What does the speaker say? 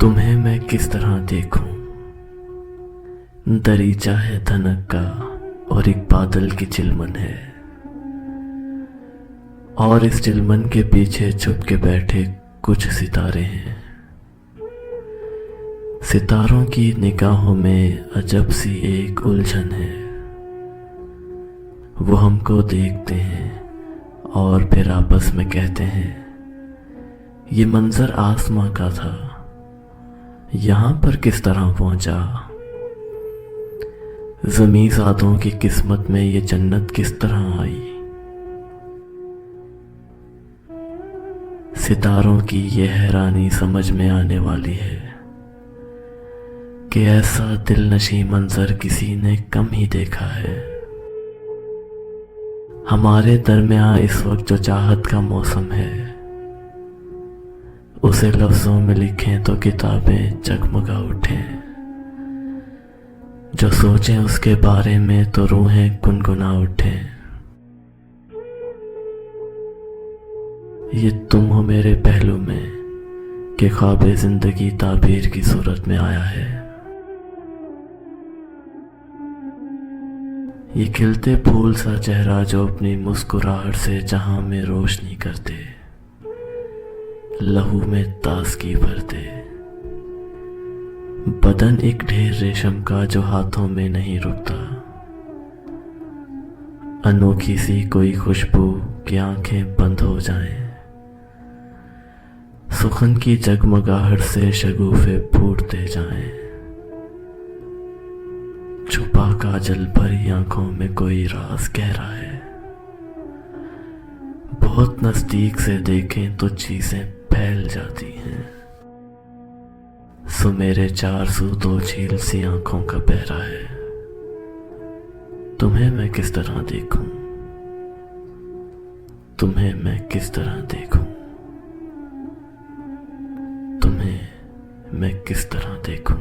तुम्हें मैं किस तरह देखूं, दरीचा है धनक का और एक बादल की चिलमन है, और इस चिलमन के पीछे छुप के बैठे कुछ सितारे हैं। सितारों की निगाहों में अजब सी एक उलझन है। वो हमको देखते हैं और फिर आपस में कहते हैं, ये मंजर आसमां का था, यहां पर किस तरह पहुंचा। ज़मीं ज़ादों की किस्मत में ये जन्नत किस तरह आई। सितारों की ये हैरानी समझ में आने वाली है कि ऐसा दिलनशी मंजर किसी ने कम ही देखा है। हमारे दरमियान इस वक्त जो चाहत का मौसम है, उसे लफ्जों में लिखें तो किताबें जगमगा उठें। जो सोचें उसके बारे में तो रूहें गुनगुना उठें। ये तुम हो मेरे पहलू में कि ख्वाब जिंदगी ताबीर की सूरत में आया है। ये खिलते फूल सा चेहरा जो अपनी मुस्कुराहट से जहां में रोशनी करते, लहू में ताजगी भरते। बदन एक ढेर रेशम का जो हाथों में नहीं रुकता। अनोखी सी कोई खुशबू कि आंखें बंद हो जाएं। सुखन की जगमगाहट से शगुफे फूटते जाएं। छुपा काजल भरी आंखों में कोई राज कह रहा है। बहुत नजदीक से देखें तो चीजें फैल जाती हैं। सो मेरे 402 झील सी आंखों का पहरा है। तुम्हें मैं किस तरह देखूं, तुम्हें मैं किस तरह देखूं, तुम्हें मैं किस तरह देखूं।